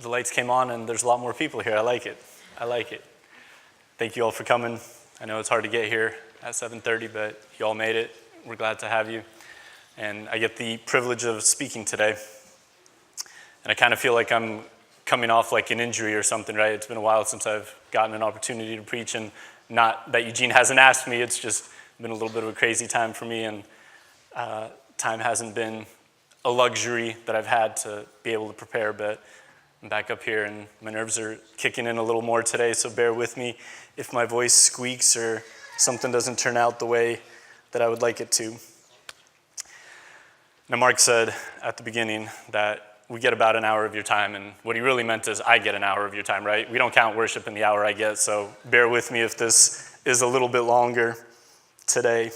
the lights came on and there's a lot more people here. I like it. Thank you all for coming. I know it's hard to get here at 7:30, but you all made it. We're glad to have you. And I get the privilege of speaking today. And I kind of feel like I'm coming off like an injury or something, right? It's been a while since I've gotten an opportunity to preach, and not that Eugene hasn't asked me, it's just been a little bit of a crazy time for me, and time hasn't been a luxury that I've had to be able to prepare, but I'm back up here and my nerves are kicking in a little more today, so bear with me if my voice squeaks or something doesn't turn out the way that I would like it to. Now, Mark said at the beginning that we get about an hour of your time, and what he really meant is I get an hour of your time, right? We don't count worship in the hour I get, so bear with me if this is a little bit longer today.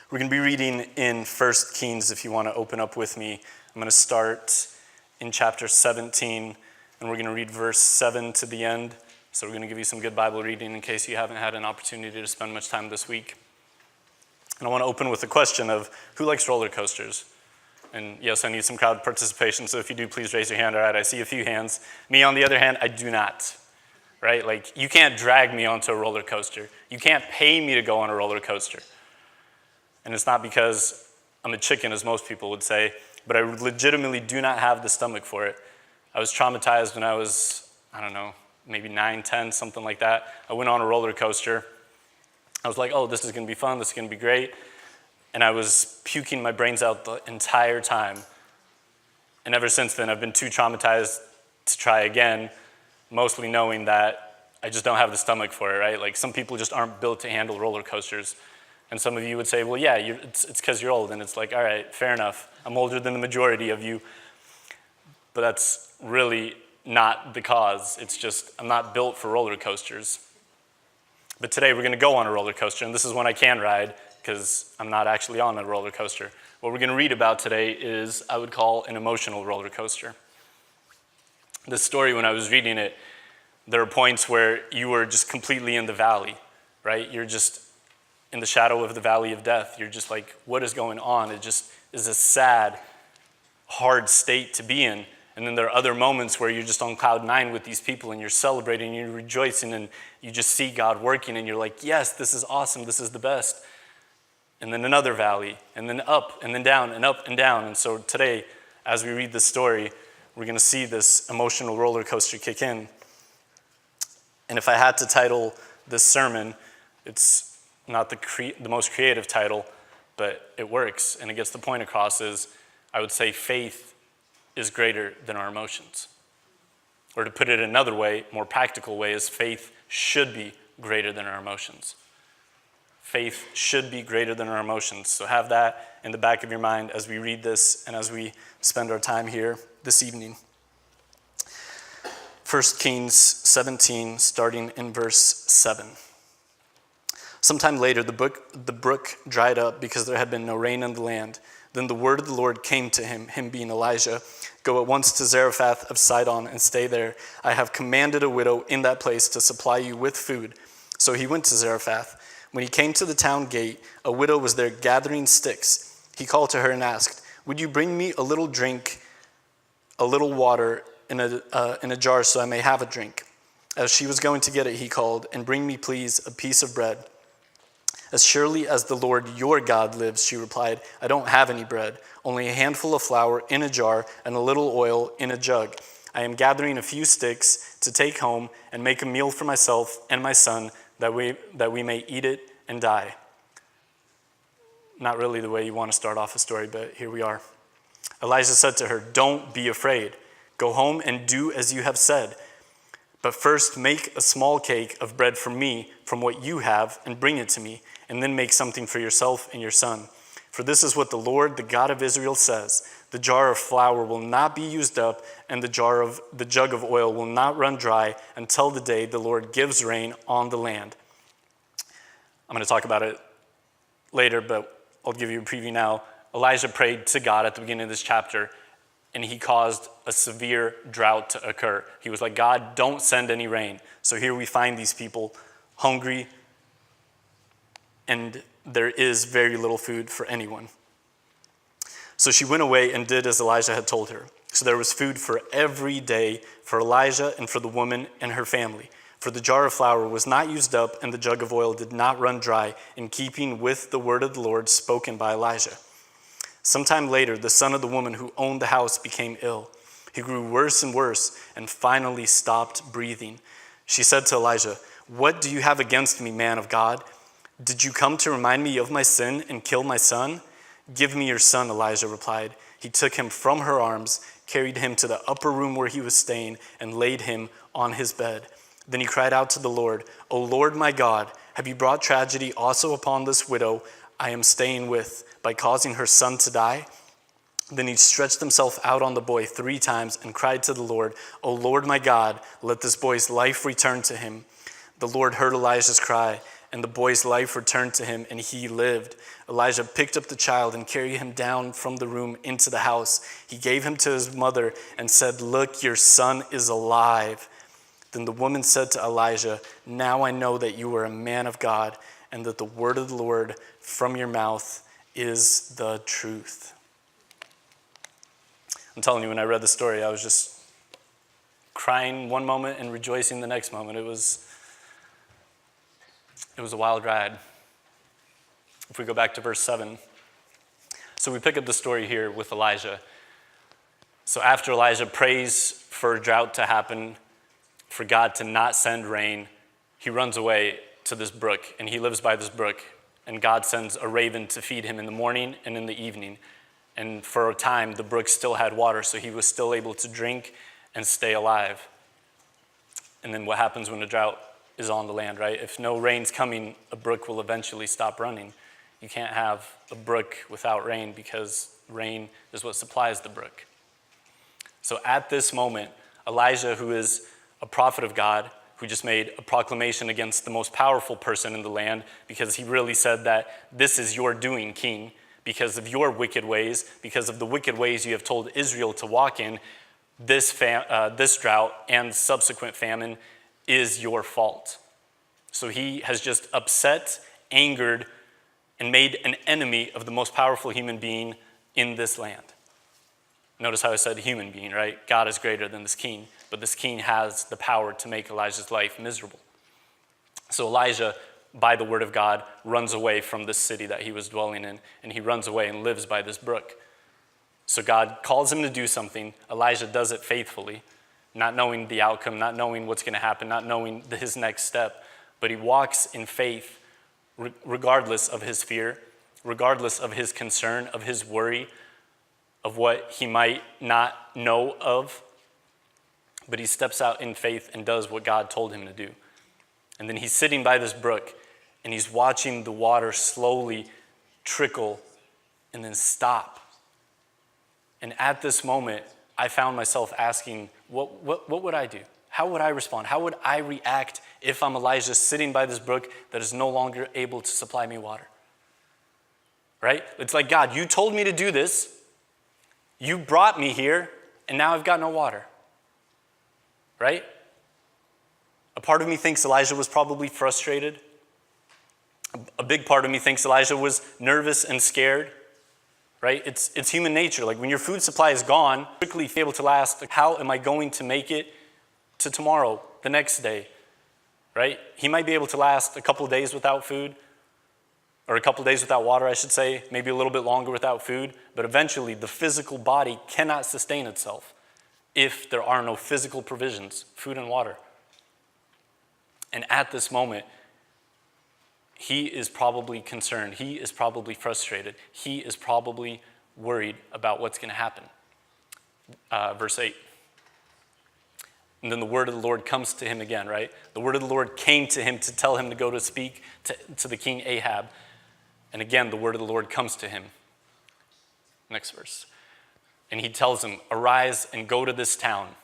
We're going to be reading in 1 Kings if you want to open up with me. I'm going to start in chapter 17, and we're going to read verse 7 to the end. So we're going to give you some good Bible reading in case you haven't had an opportunity to spend much time this week. And I want to open with a question of who likes roller coasters? And yes, I need some crowd participation, so if you do, please raise your hand. All right, I see a few hands. Me, on the other hand, I do not, right? Like, you can't drag me onto a roller coaster. You can't pay me to go on a roller coaster. And it's not because I'm a chicken, as most people would say, but I legitimately do not have the stomach for it. I was traumatized when I was, maybe 9, 10, something like that. I went on a roller coaster. I was like, oh, this is going to be fun, this is going to be great. And I was puking my brains out the entire time. And ever since then, I've been too traumatized to try again, mostly knowing that I just don't have the stomach for it, right? Like, some people just aren't built to handle roller coasters. And some of you would say, well, yeah, it's because you're old. And it's like, all right, fair enough. I'm older than the majority of you. But that's really not the cause. It's just I'm not built for roller coasters. But today we're going to go on a roller coaster, and this is one I can ride because I'm not actually on a roller coaster. What we're going to read about today is, I would call, an emotional roller coaster. This story, when I was reading it, there are points where you were just completely in the valley, right? You're just in the shadow of the valley of death. You're just like, what is going on? It just is a sad, hard state to be in. And then there are other moments where you're just on cloud 9 with these people and you're celebrating, you're rejoicing, and you just see God working and you're like, yes, this is awesome, this is the best. And then another valley, and then up, and then down, and up and down. And so today, as we read this story, we're going to see this emotional roller coaster kick in. And if I had to title this sermon, it's not the most creative title, but it works, and it gets the point across, is I would say faith is greater than our emotions. Or to put it another way, more practical way, is faith should be greater than our emotions. Faith should be greater than our emotions. So have that in the back of your mind as we read this and as we spend our time here this evening. 1 Kings 17, starting in verse 7. Sometime later, the brook dried up because there had been no rain in the land. Then the word of the Lord came to him being Elijah, "Go at once to Zarephath of Sidon and stay there. I have commanded a widow in that place to supply you with food." So he went to Zarephath. When he came to the town gate, a widow was there gathering sticks. He called to her and asked, "Would you bring me a little drink, a little water in a jar so I may have a drink?" As she was going to get it, he called, "And bring me, please, a piece of bread." "As surely as the Lord your God lives," she replied, "I don't have any bread, only a handful of flour in a jar and a little oil in a jug. I am gathering a few sticks to take home and make a meal for myself and my son, that we may eat it and die." Not really the way you want to start off a story, but here we are. Elijah said to her, "Don't be afraid. Go home and do as you have said. But first make a small cake of bread for me from what you have and bring it to me, and then make something for yourself and your son. For this is what the Lord, the God of Israel, says: the jar of flour will not be used up, and the jug of oil will not run dry until the day the Lord gives rain on the land." I'm going to talk about it later, but I'll give you a preview now. Elijah prayed to God at the beginning of this chapter, and he caused a severe drought to occur. He was like, "God, don't send any rain." So here we find these people hungry, and there is very little food for anyone. So she went away and did as Elijah had told her. So there was food for every day for Elijah and for the woman and her family. For the jar of flour was not used up, and the jug of oil did not run dry, in keeping with the word of the Lord spoken by Elijah. Sometime later, the son of the woman who owned the house became ill. He grew worse and worse, and finally stopped breathing. She said to Elijah, "What do you have against me, man of God? Did you come to remind me of my sin and kill my son?" "Give me your son," Elijah replied. He took him from her arms, carried him to the upper room where he was staying, and laid him on his bed. Then he cried out to the Lord, "O Lord my God, have you brought tragedy also upon this widow I am staying with by causing her son to die?" Then he stretched himself out on the boy 3 times and cried to the Lord, "O Lord my God, let this boy's life return to him." The Lord heard Elijah's cry, and the boy's life returned to him, and he lived. Elijah picked up the child and carried him down from the room into the house. He gave him to his mother and said, "Look, your son is alive." Then the woman said to Elijah, "Now I know that you are a man of God, and that the word of the Lord from your mouth is the truth." I'm telling you, when I read the story, I was just crying one moment and rejoicing the next moment. It was a wild ride. If we go back to verse 7. So we pick up the story here with Elijah. So after Elijah prays for a drought to happen, for God to not send rain, he runs away to this brook, and he lives by this brook. And God sends a raven to feed him in the morning and in the evening. And for a time, the brook still had water, so he was still able to drink and stay alive. And then what happens when a drought is on the land, right? If no rain's coming, a brook will eventually stop running. You can't have a brook without rain, because rain is what supplies the brook. So at this moment, Elijah, who is a prophet of God, who just made a proclamation against the most powerful person in the land, because he really said that this is your doing, king, because of your wicked ways, because of the wicked ways you have told Israel to walk in, this drought and subsequent famine is your fault. So he has just upset, angered, and made an enemy of the most powerful human being in this land. Notice how I said human being, right? God is greater than this king, but this king has the power to make Elijah's life miserable. So Elijah, by the word of God, runs away from this city that he was dwelling in, and he runs away and lives by this brook. So God calls him to do something. Elijah does it faithfully, not knowing the outcome, not knowing what's going to happen, not knowing his next step, but he walks in faith regardless of his fear, regardless of his concern, of his worry, of what he might not know of, but he steps out in faith and does what God told him to do. And then he's sitting by this brook, and he's watching the water slowly trickle and then stop. And at this moment, I found myself asking, what would I do? How would I respond? How would I react if I'm Elijah sitting by this brook that is no longer able to supply me water? Right? It's like, God, you told me to do this. You brought me here, and now I've got no water. Right? A part of me thinks Elijah was probably frustrated. A big part of me thinks Elijah was nervous and scared. Right? It's human nature. Like when your food supply is gone, quickly be able to last, how am I going to make it to tomorrow, the next day? Right? He might be able to last a couple of days without food, or a couple of days without water, I should say, maybe a little bit longer without food, but eventually the physical body cannot sustain itself if there are no physical provisions, food and water. And at this moment, he is probably concerned. He is probably frustrated. He is probably worried about what's going to happen. Verse 8. And then the word of the Lord comes to him again, right? The word of the Lord came to him to tell him to go to speak to the king Ahab. And again, the word of the Lord comes to him. Next verse. And he tells him, "Arise and go to this town."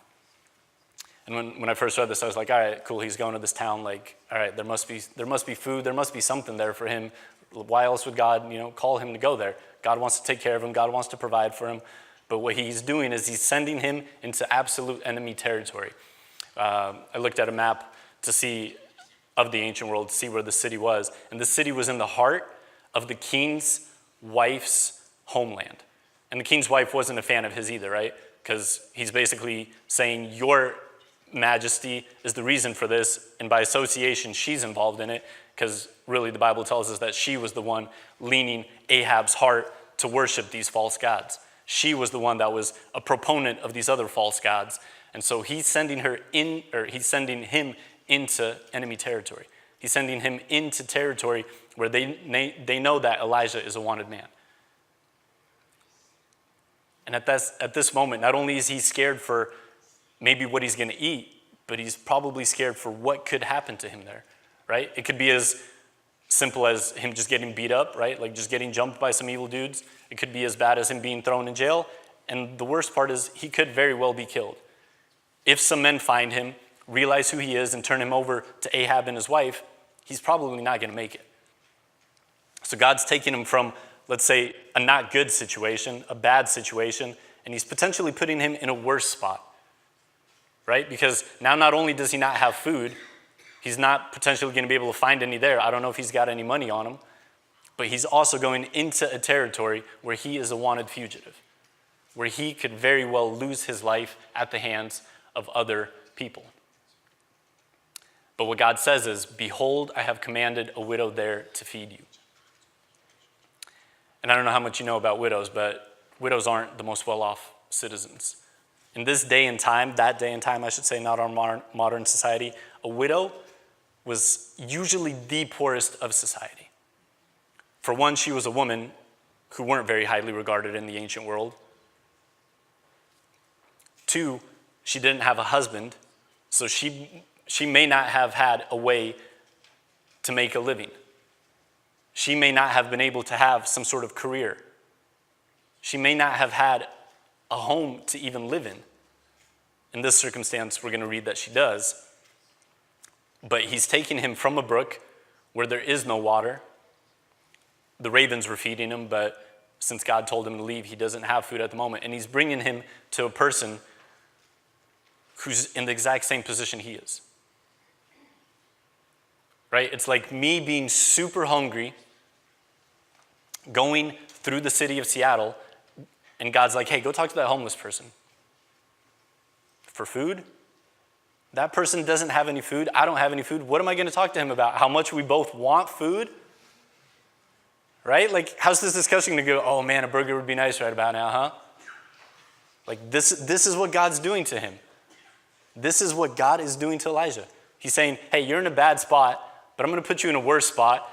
And when I first read this, I was like, all right, cool, he's going to this town. Like, all right, there must be food, there must be something there for him. Why else would God, call him to go there? God wants to take care of him. God wants to provide for him. But what he's doing is he's sending him into absolute enemy territory. I looked at a map to see of the ancient world, to see where the city was. And the city was in the heart of the king's wife's homeland. And the king's wife wasn't a fan of his either, right? because he's basically saying your majesty is the reason for this, and by association, she's involved in it, because really the Bible tells us that she was the one leaning Ahab's heart to worship these false gods. She was the one that was a proponent of these other false gods, and so he's sending him into enemy territory. He's sending him into territory where they know that Elijah is a wanted man. And at this moment, not only is he scared for maybe what he's going to eat, but he's probably scared for what could happen to him there, right? It could be as simple as him just getting beat up, right? Like just getting jumped by some evil dudes. It could be as bad as him being thrown in jail. And the worst part is he could very well be killed. If some men find him, realize who he is, and turn him over to Ahab and his wife, he's probably not going to make it. So God's taking him from, let's say, a not good situation, a bad situation, and he's potentially putting him in a worse spot, right? Because now not only does he not have food, he's not potentially going to be able to find any there. I don't know if he's got any money on him, but he's also going into a territory where he is a wanted fugitive, where he could very well lose his life at the hands of other people. But what God says is, behold, I have commanded a widow there to feed you. And I don't know how much you know about widows, but widows aren't the most well-off citizens. In this day and time, that day and time, I should say, not our modern society, a widow was usually the poorest of society. For one, she was a woman who weren't very highly regarded in the ancient world. Two, she didn't have a husband, so she may not have had a way to make a living. She may not have been able to have some sort of career. She may not have had a home to even live in. In this circumstance, we're going to read that she does. But he's taking him from a brook where there is no water. The ravens were feeding him, but since God told him to leave, he doesn't have food at the moment. And he's bringing him to a person who's in the exact same position he is. Right? It's like me being super hungry, going through the city of Seattle, and God's like, hey, go talk to that homeless person. For food? That person doesn't have any food. I don't have any food. What am I going to talk to him about? How much we both want food? Right? Like, how's this discussion going to go? Oh man, a burger would be nice right about now, huh? Like, this is what God's doing to him. This is what God is doing to Elijah. He's saying, hey, you're in a bad spot, but I'm going to put you in a worse spot.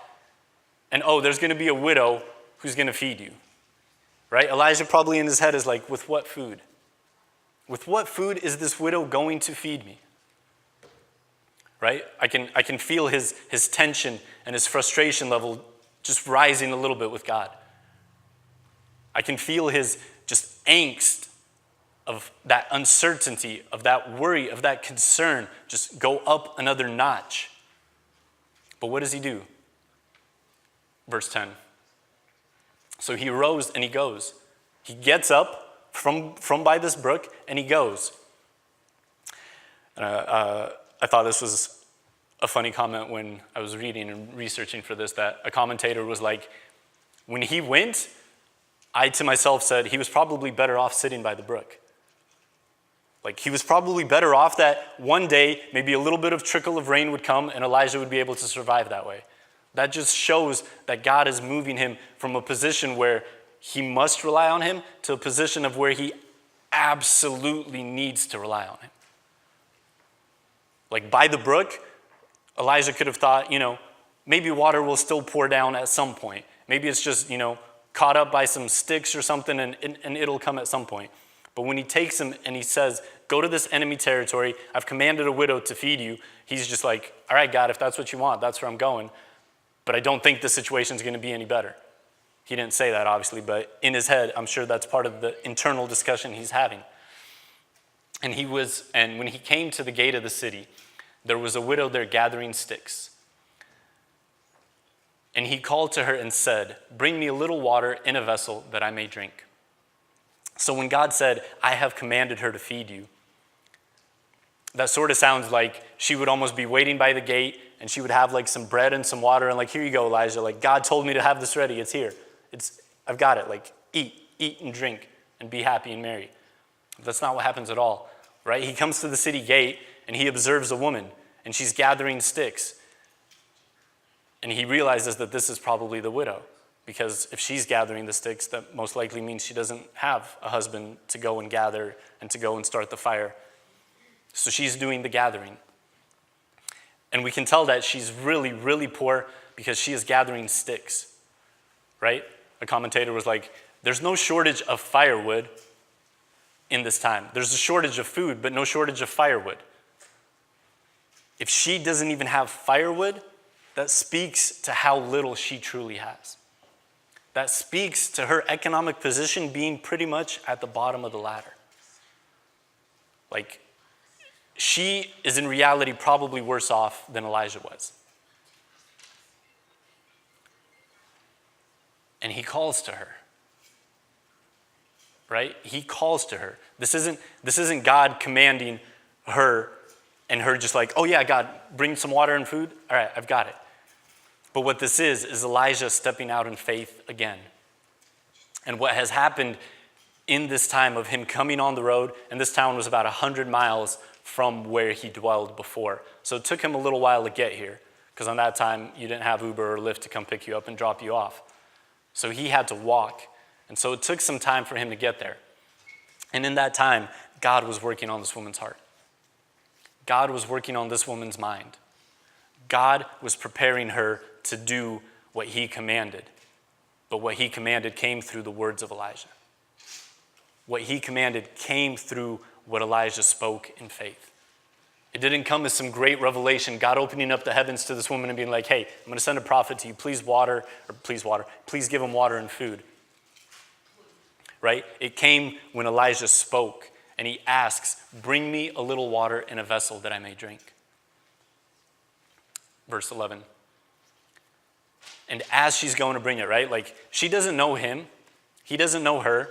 And oh, there's going to be a widow who's going to feed you. Right? Elijah probably in his head is like, with what food? With what food is this widow going to feed me? Right? I can feel his tension and his frustration level just rising a little bit with God. I can feel his just angst of that uncertainty, of that worry, of that concern just go up another notch. But what does he do? Verse 10. So he arose and he goes. He gets up from by this brook and he goes. I thought this was a funny comment when I was reading and researching for this, that a commentator was like, when he went, I to myself said he was probably better off sitting by the brook. Like, he was probably better off that one day maybe a little bit of trickle of rain would come and Elijah would be able to survive that way. That just shows that God is moving him from a position where he must rely on him to a position of where he absolutely needs to rely on him. Like, by the brook, Elijah could have thought, maybe water will still pour down at some point. Maybe it's just, caught up by some sticks or something and it'll come at some point. But when he takes him and he says, go to this enemy territory, I've commanded a widow to feed you, he's just like, all right, God, if that's what you want, that's where I'm going. But I don't think the situation's going to be any better. He didn't say that, obviously, but in his head, I'm sure that's part of the internal discussion he's having. And when he came to the gate of the city, there was a widow there gathering sticks. And he called to her and said, bring me a little water in a vessel that I may drink. So when God said, I have commanded her to feed you, that sort of sounds like she would almost be waiting by the gate and she would have like some bread and some water and like, here you go, Elijah. Like, God told me to have this ready. It's here. I've got it. Like, eat and drink and be happy and merry. That's not what happens at all, right? He comes to the city gate and he observes a woman and she's gathering sticks. And he realizes that this is probably the widow, because if she's gathering the sticks, that most likely means she doesn't have a husband to go and gather and to go and start the fire. So she's doing the gathering. And we can tell that she's really, really poor because she is gathering sticks, right? A commentator was like, there's no shortage of firewood in this time. There's a shortage of food, but no shortage of firewood. If she doesn't even have firewood, that speaks to how little she truly has. That speaks to her economic position being pretty much at the bottom of the ladder. Like, she is in reality probably worse off than Elijah was. And he calls to her. Right? He calls to her. This isn't God commanding her and her just like, oh yeah, God, bring some water and food. All right, I've got it. But what this is Elijah stepping out in faith again. And what has happened in this time of him coming on the road, and this town was about 100 miles from where he dwelled before. So it took him a little while to get here, because on that time you didn't have Uber or Lyft to come pick you up and drop you off. So he had to walk. And so it took some time for him to get there. And in that time, God was working on this woman's heart. God was working on this woman's mind. God was preparing her to do what he commanded. But what he commanded came through the words of Elijah. What he commanded came through what Elijah spoke in faith. It didn't come as some great revelation, God opening up the heavens to this woman and being like, hey, I'm going to send a prophet to you. Please give him water and food. Right? It came when Elijah spoke and he asks, bring me a little water in a vessel that I may drink. Verse 11. And as she's going to bring it, right? Like, she doesn't know him. He doesn't know her.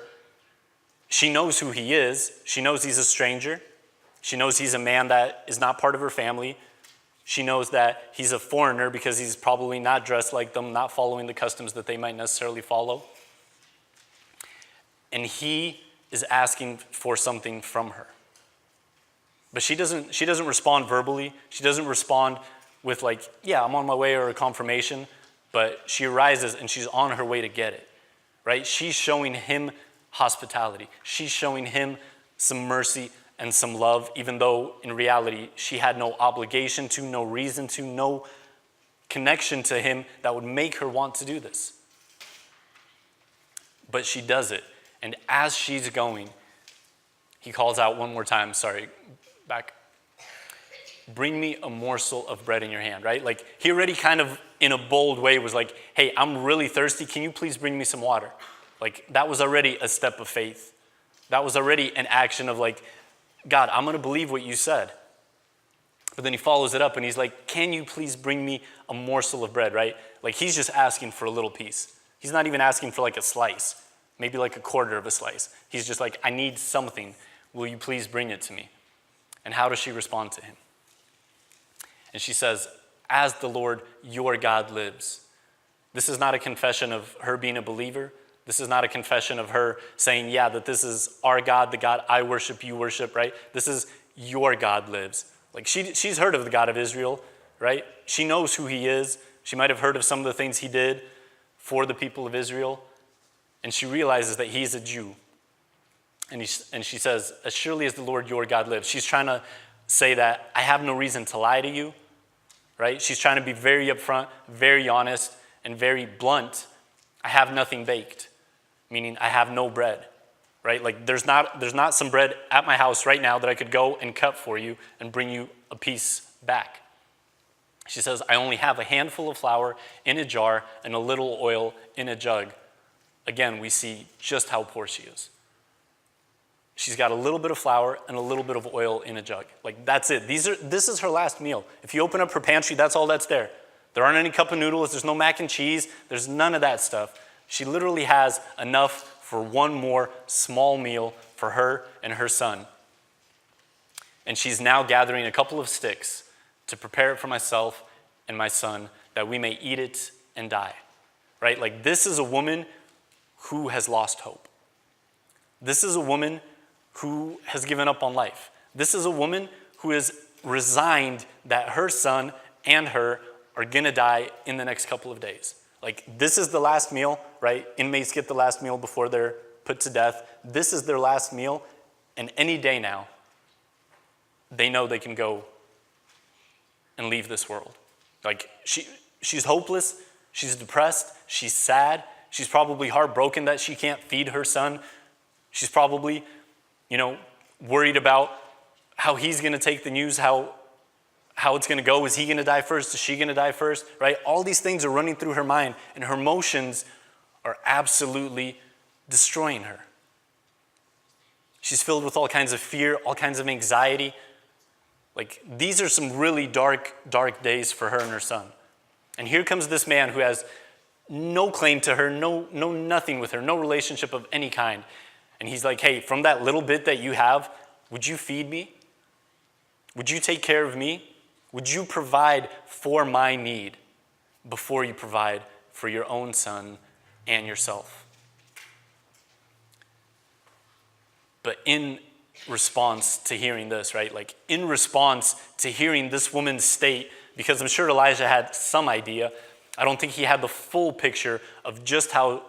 She knows who he is. She knows he's a stranger. She knows he's a man that is not part of her family. She knows that he's a foreigner because he's probably not dressed like them, not following the customs that they might necessarily follow. And he is asking for something from her. But she doesn't respond verbally. She doesn't respond with like, yeah, I'm on my way, or a confirmation. But she arises and she's on her way to get it, right? She's showing him hospitality. She's showing him some mercy and some love, even though in reality she had no obligation to, no reason to, no connection to him that would make her want to do this. But she does it. And as she's going, he calls out one more time, bring me a morsel of bread in your hand, right? Like, he already kind of in a bold way was like, hey, I'm really thirsty. Can you please bring me some water? Like, that was already a step of faith. That was already an action of like, God, I'm going to believe what you said. But then he follows it up and he's like, can you please bring me a morsel of bread, right? Like, he's just asking for a little piece. He's not even asking for like a slice, maybe like a quarter of a slice. He's just like, I need something. Will you please bring it to me? And how does she respond to him? And she says, as the Lord your God lives. This is not a confession of her being a believer. This is not a confession of her saying, yeah, that this is our God, the God I worship, you worship, right? This is your God lives. Like, she's heard of the God of Israel, right? She knows who he is. She might have heard of some of the things he did for the people of Israel. And she realizes that he's a Jew. And she says, as surely as the Lord your God lives. She's trying to say that I have no reason to lie to you, right? She's trying to be very upfront, very honest, and very blunt. I have nothing baked, meaning I have no bread, right? Like, there's not some bread at my house right now that I could go and cut for you and bring you a piece back. She says, I only have a handful of flour in a jar and a little oil in a jug. Again, we see just how poor she is. She's got a little bit of flour and a little bit of oil in a jug. Like, that's it. This is her last meal. If you open up her pantry, that's all that's there. There aren't any cup of noodles. There's no mac and cheese. There's none of that stuff. She literally has enough for one more small meal for her and her son. And she's now gathering a couple of sticks to prepare it for myself and my son, that we may eat it and die. Right? Like, this is a woman who has lost hope. This is a woman who has given up on life. This is a woman who is resigned that her son and her are going to die in the next couple of days. Like, this is the last meal, right? Inmates get the last meal before they're put to death. This is their last meal, and any day now, they know they can go and leave this world. Like, she's hopeless, she's depressed, she's sad, she's probably heartbroken that she can't feed her son. She's probably, worried about how he's going to take the news, how it's going to go. Is he going to die first? Is she going to die first? Right? All these things are running through her mind, and her emotions are absolutely destroying her. She's filled with all kinds of fear, all kinds of anxiety. Like, these are some really dark, dark days for her and her son. And here comes this man who has no claim to her, no nothing with her, no relationship of any kind. And he's like, hey, from that little bit that you have, would you feed me? Would you take care of me? Would you provide for my need before you provide for your own son and yourself? But in response to hearing this, right? Like, in response to hearing this woman's state, because I'm sure Elijah had some idea, I don't think he had the full picture of just how,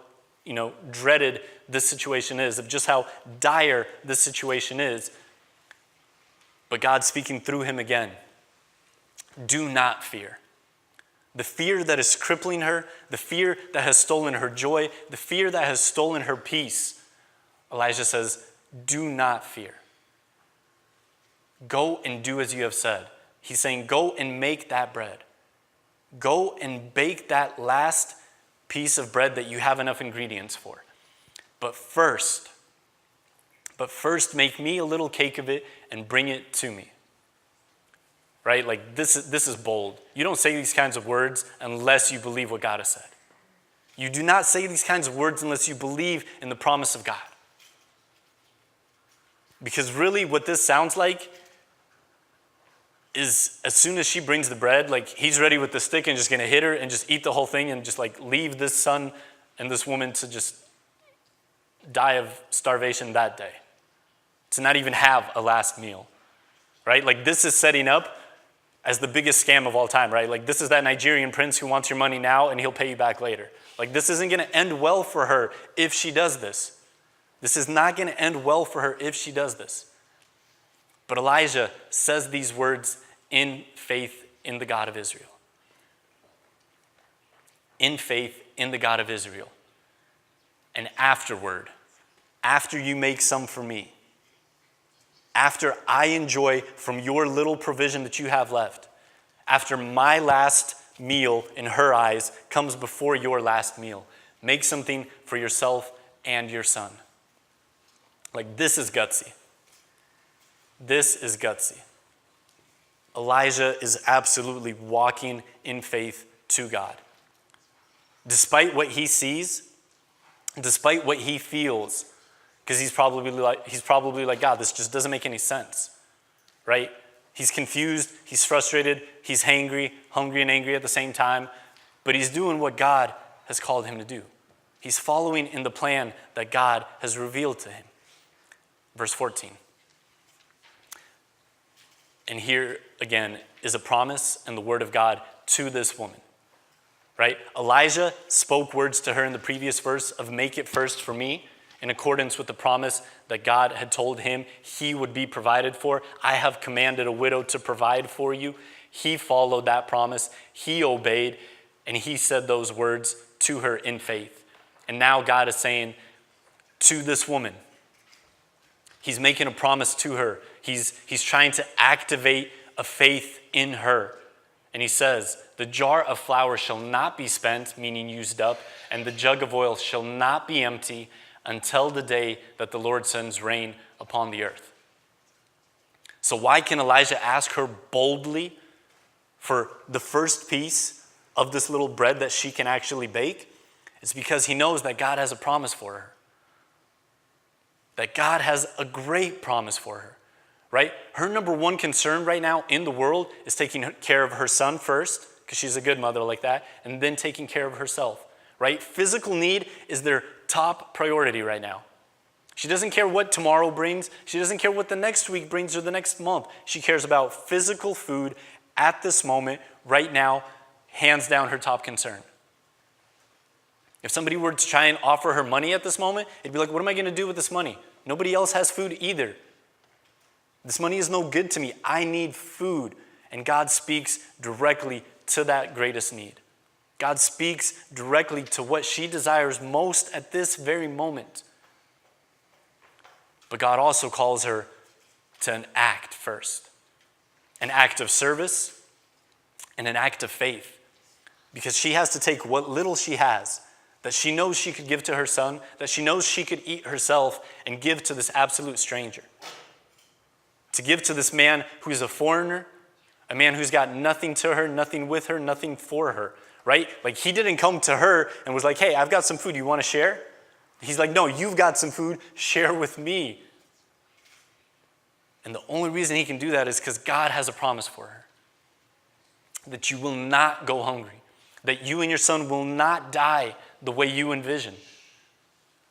dreaded this situation is, of just how dire this situation is. But God speaking through him again, do not fear. The fear that is crippling her, the fear that has stolen her joy, the fear that has stolen her peace, Elijah says, do not fear. Go and do as you have said. He's saying, go and make that bread. Go and bake that last piece of bread that you have enough ingredients for. But first make me a little cake of it and bring it to me. Right? Like, this is bold. You don't say these kinds of words unless you believe what God has said. You do not say these kinds of words unless you believe in the promise of God. Because really what this sounds like is, as soon as she brings the bread, like, he's ready with the stick and just going to hit her and just eat the whole thing and just like leave this son and this woman to just die of starvation that day. To not even have a last meal, right? Like, this is setting up as the biggest scam of all time, right? Like, this is that Nigerian prince who wants your money now and he'll pay you back later. Like, this isn't going to end well for her if she does this. This is not going to end well for her if she does this. But Elijah says these words in faith in the God of Israel. In faith in the God of Israel. And afterward, after you make some for me, after I enjoy from your little provision that you have left, after my last meal in her eyes comes before your last meal, make something for yourself and your son. Like, this is gutsy. This is gutsy. Elijah is absolutely walking in faith to God. Despite what he sees, despite what he feels, because he's probably like, God, this just doesn't make any sense, right? He's confused, he's frustrated, he's hungry and angry at the same time, but he's doing what God has called him to do. He's following in the plan that God has revealed to him. Verse 14. And here again is a promise and the word of God to this woman, right? Elijah spoke words to her in the previous verse of make it first for me, in accordance with the promise that God had told him he would be provided for. I have commanded a widow to provide for you. He followed that promise. He obeyed, and he said those words to her in faith. And now God is saying to this woman, he's making a promise to her. He's trying to activate a faith in her. And he says, the jar of flour shall not be spent, meaning used up, and the jug of oil shall not be empty until the day that the Lord sends rain upon the earth. So why can Elijah ask her boldly for the first piece of this little bread that she can actually bake? It's because he knows that God has a promise for her. That God has a great promise for her, right? Her number one concern right now in the world is taking care of her son first, because she's a good mother like that, and then taking care of herself, right? Physical need is their top priority right now. She doesn't care what tomorrow brings. She doesn't care what the next week brings or the next month. She cares about physical food at this moment, right now, hands down her top concern. If somebody were to try and offer her money at this moment, it'd be like, what am I going to do with this money? Nobody else has food either. This money is no good to me. I need food. And God speaks directly to that greatest need. God speaks directly to what she desires most at this very moment. But God also calls her to an act first. An act of service and an act of faith. Because she has to take what little she has, that she knows she could give to her son, that she knows she could eat herself, and give to this absolute stranger. To give to this man who's a foreigner, a man who's got nothing to her, nothing with her, nothing for her, right? Like, he didn't come to her and was like, hey, I've got some food, you want to share? He's like, no, you've got some food, share with me. And the only reason he can do that is because God has a promise for her. That you will not go hungry. That you and your son will not die the way you envision.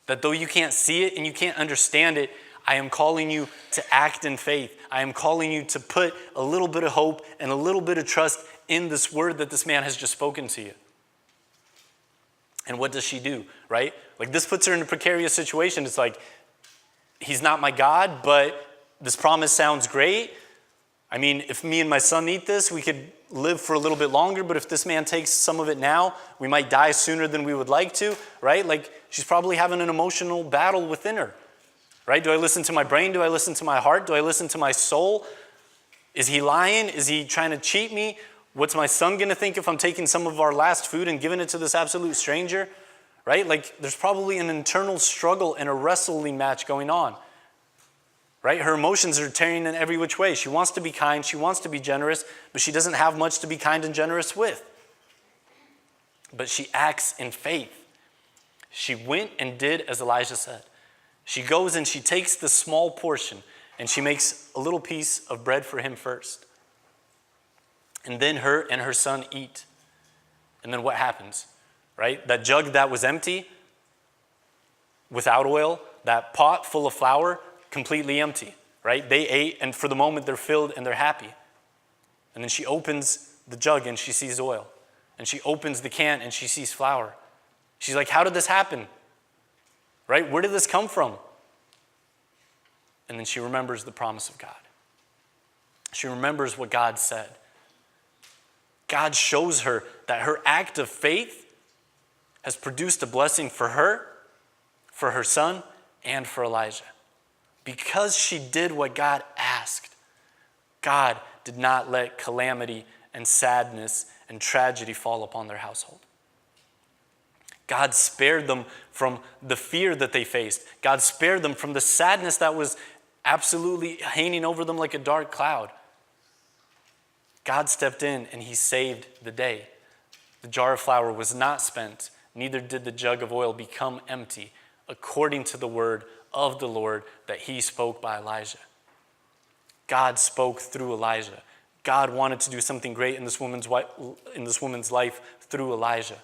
That though you can't see it and you can't understand it, I am calling you to act in faith. I am calling you to put a little bit of hope and a little bit of trust in this word that this man has just spoken to you. And what does she do, right? Like, this puts her in a precarious situation. It's like, he's not my God, but this promise sounds great. I mean, if me and my son eat this, we could live for a little bit longer, but if this man takes some of it now, we might die sooner than we would like to, right? Like, she's probably having an emotional battle within her, right? Do I listen to my brain? Do I listen to my heart? Do I listen to my soul? Is he lying? Is he trying to cheat me? What's my son going to think if I'm taking some of our last food and giving it to this absolute stranger, right? Like, there's probably an internal struggle and a wrestling match going on. Right? Her emotions are tearing in every which way. She wants to be kind. She wants to be generous, but she doesn't have much to be kind and generous with. But she acts in faith. She went and did as Elijah said. She goes and she takes the small portion and she makes a little piece of bread for him first. And then her and her son eat. And then what happens? Right? That jug that was empty, without oil, that pot full of flour, completely empty, right? They ate, and for the moment they're filled and they're happy. And then she opens the jug and she sees oil. And she opens the can and she sees flour. She's like, how did this happen? Right? Where did this come from? And then she remembers the promise of God. She remembers what God said. God shows her that her act of faith has produced a blessing for her son, and for Elijah. Because she did what God asked, God did not let calamity and sadness and tragedy fall upon their household. God spared them from the fear that they faced. God spared them from the sadness that was absolutely hanging over them like a dark cloud. God stepped in and he saved the day. The jar of flour was not spent, neither did the jug of oil become empty, according to the word of the Lord that he spoke by Elijah. God spoke through Elijah. God wanted to do something great in this woman's life through Elijah.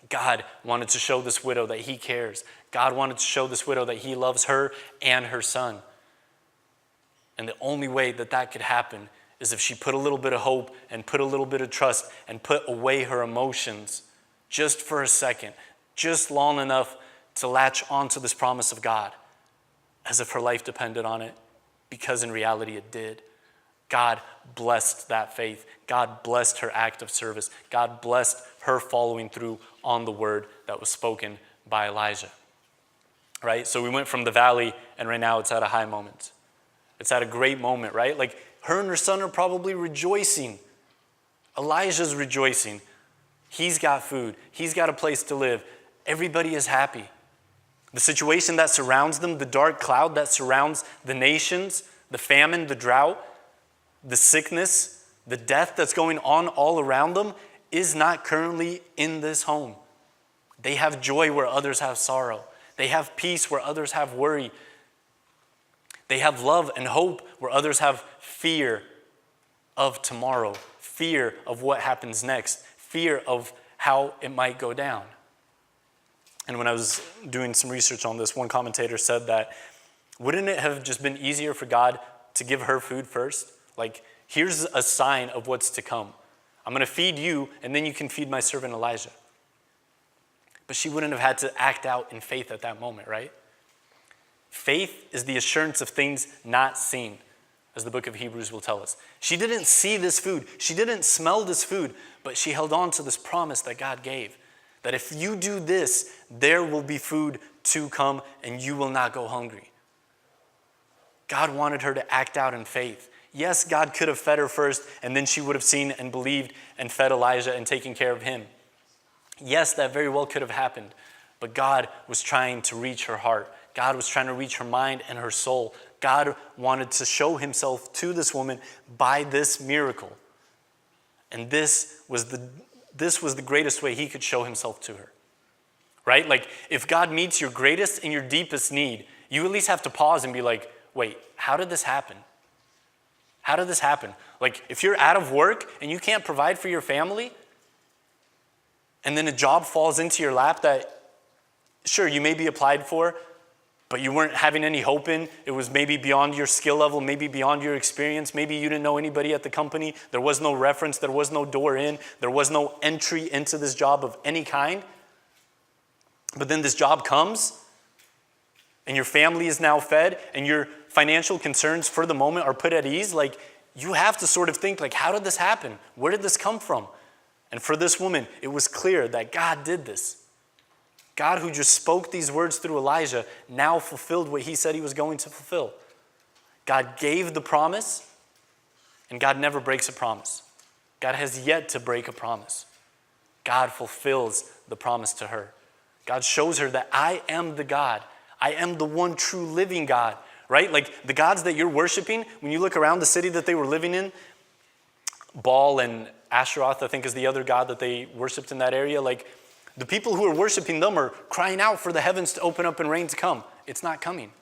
God wanted to show this widow that he cares. God wanted to show this widow that he loves her and her son. And the only way that that could happen is if she put a little bit of hope and put a little bit of trust and put away her emotions just for a second, just long enough to latch onto this promise of God as if her life depended on it, because in reality it did. God blessed that faith. God blessed her act of service. God blessed her following through on the word that was spoken by Elijah. Right? So we went from the valley, and right now it's at a high moment. It's at a great moment, right? Like, her and her son are probably rejoicing. Elijah's rejoicing. He's got food. He's got a place to live. Everybody is happy. The situation that surrounds them, the dark cloud that surrounds the nations, the famine, the drought, the sickness, the death that's going on all around them is not currently in this home. They have joy where others have sorrow. They have peace where others have worry. They have love and hope where others have fear of tomorrow, fear of what happens next, fear of how it might go down. And when I was doing some research on this, one commentator said that, wouldn't it have just been easier for God to give her food first? Like, here's a sign of what's to come. I'm going to feed you, and then you can feed my servant Elijah. But she wouldn't have had to act out in faith at that moment, right? Faith is the assurance of things not seen, as the book of Hebrews will tell us. She didn't see this food. She didn't smell this food, but she held on to this promise that God gave, that if you do this, there will be food to come, and you will not go hungry. God wanted her to act out in faith. Yes, God could have fed her first, and then she would have seen and believed and fed Elijah and taken care of him. Yes, that very well could have happened, but God was trying to reach her heart. God was trying to reach her mind and her soul. God wanted to show himself to this woman by this miracle. And this was the greatest way he could show himself to her. Right? Like, if God meets your greatest and your deepest need, you at least have to pause and be like, wait, how did this happen? How did this happen? Like, if you're out of work and you can't provide for your family, and then a job falls into your lap that, sure, you maybe applied for, but you weren't having any hope in, it was maybe beyond your skill level, maybe beyond your experience, maybe you didn't know anybody at the company, there was no reference, there was no door in, there was no entry into this job of any kind. But then this job comes, and your family is now fed, and your financial concerns for the moment are put at ease. Like, you have to sort of think, like, how did this happen? Where did this come from? And for this woman, it was clear that God did this. God, who just spoke these words through Elijah, now fulfilled what he said he was going to fulfill. God gave the promise, and God never breaks a promise. God has yet to break a promise. God fulfills the promise to her. God shows her that I am the God. I am the one true living God, right? Like, the gods that you're worshiping, when you look around the city that they were living in, Baal and Asheroth, I think, is the other god that they worshipped in that area. Like, the people who are worshiping them are crying out for the heavens to open up and rain to come. It's not coming.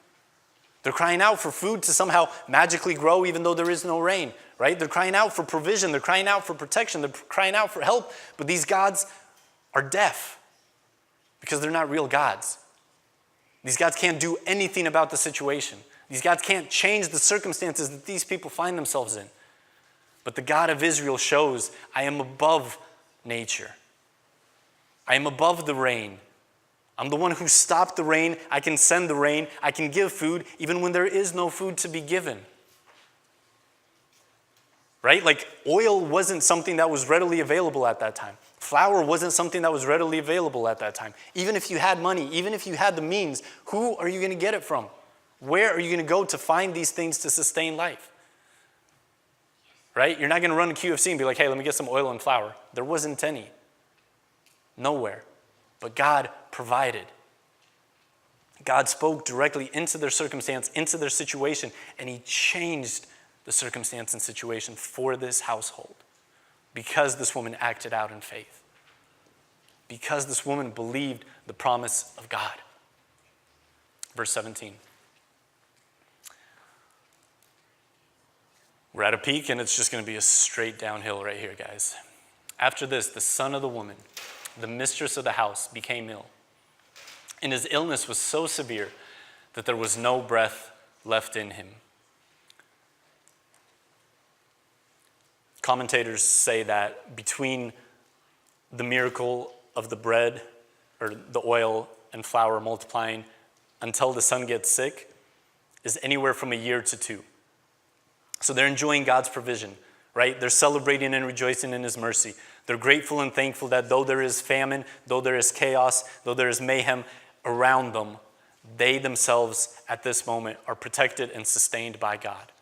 They're crying out for food to somehow magically grow even though there is no rain, right? They're crying out for provision. They're crying out for protection. They're crying out for help. But these gods are deaf because they're not real gods. These gods can't do anything about the situation. These gods can't change the circumstances that these people find themselves in. But the God of Israel shows, I am above nature. I am above the rain. I'm the one who stopped the rain. I can send the rain. I can give food even when there is no food to be given. Right? Like, oil wasn't something that was readily available at that time. Flour wasn't something that was readily available at that time. Even if you had money, even if you had the means, who are you going to get it from? Where are you going to go to find these things to sustain life? Right? You're not going to run to QFC and be like, hey, let me get some oil and flour. There wasn't any. Nowhere. But God provided. God spoke directly into their circumstance, into their situation, and he changed the circumstance and situation for this household because this woman acted out in faith. Because this woman believed the promise of God. Verse 17. We're at a peak, and it's just going to be a straight downhill right here, guys. After this, the son of the woman, the mistress of the house, became ill. And his illness was so severe that there was no breath left in him. Commentators say that between the miracle of the bread or the oil and flour multiplying until the son gets sick is anywhere from a year to 2. So they're enjoying God's provision, right? They're celebrating and rejoicing in his mercy. They're grateful and thankful that though there is famine, though there is chaos, though there is mayhem around them, they themselves at this moment are protected and sustained by God,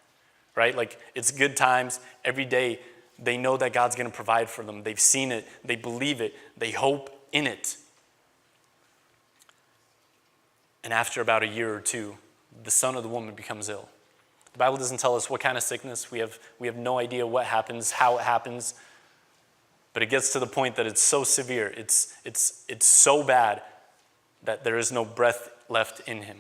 right? Like, it's good times. Every day they know that God's going to provide for them. They've seen it. They believe it. They hope in it. And after about a year or 2, the son of the woman becomes ill. The Bible doesn't tell us what kind of sickness. We have no idea what happens, how it happens. But it gets to the point that it's so severe, it's so bad that there is no breath left in him.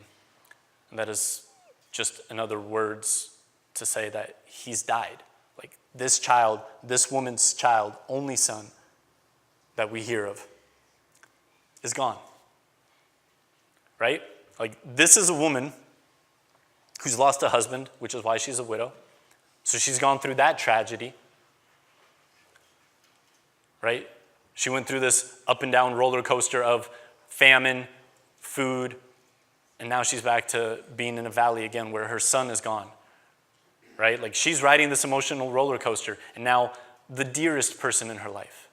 And that is just another words to say that he's died. Like, this child, this woman's child, only son that we hear of, is gone. right? Like, this is a woman who's lost a husband, which is why she's a widow. So she's gone through that tragedy, right? She went through this up and down roller coaster of famine, food, and now she's back to being in a valley again where her son is gone, right? Like, she's riding this emotional roller coaster, and now the dearest person in her life,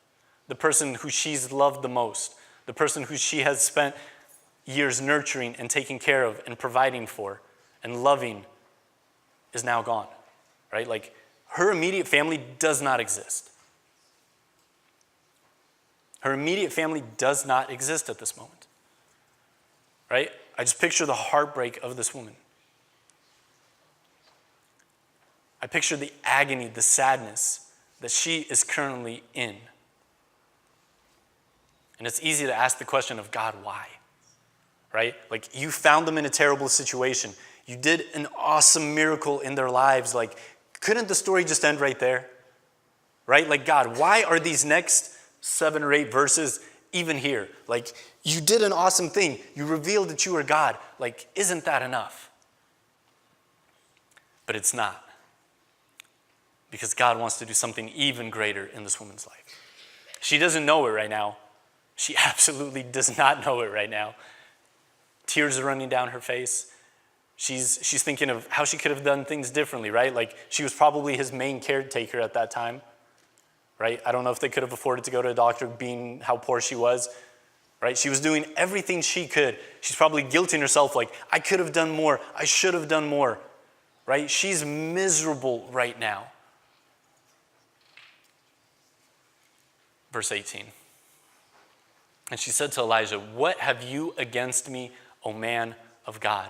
the person who she's loved the most, the person who she has spent years nurturing and taking care of and providing for and loving, is now gone, right? Like, her immediate family does not exist. Her immediate family does not exist at this moment, right? I just picture the heartbreak of this woman. I picture the agony, the sadness that she is currently in. And it's easy to ask the question of, God, why? Right? Like, you found them in a terrible situation. You did an awesome miracle in their lives. Like, couldn't the story just end right there? Right? Like, God, why are these next 7 or 8 verses even here? Like, you did an awesome thing. You revealed that you are God. Like, isn't that enough? But it's not. Because God wants to do something even greater in this woman's life. She doesn't know it right now. She absolutely does not know it right now. Tears are running down her face. She's thinking of how she could have done things differently, right? Like, she was probably his main caretaker at that time, right? I don't know if they could have afforded to go to a doctor being how poor she was, right? She was doing everything she could. She's probably guilting herself like, I could have done more. I should have done more, right? She's miserable right now. Verse 18. And she said to Elijah, what have you against me, O man of God?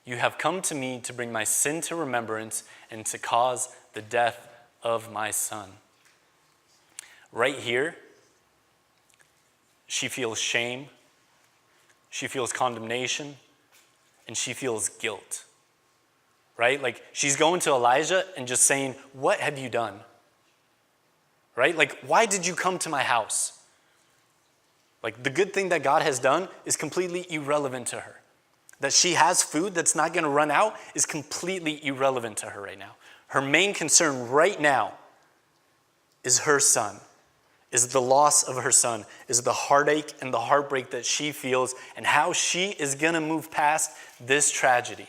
You have come to me to bring my sin to remembrance and to cause the death of my son. Right here, she feels shame, she feels condemnation, and she feels guilt. Right? Like, she's going to Elijah and just saying, what have you done? Right? Like, why did you come to my house? Like, the good thing that God has done is completely irrelevant to her. That she has food that's not going to run out is completely irrelevant to her right now. Her main concern right now is her son, is the loss of her son, is the heartache and the heartbreak that she feels, and how she is going to move past this tragedy.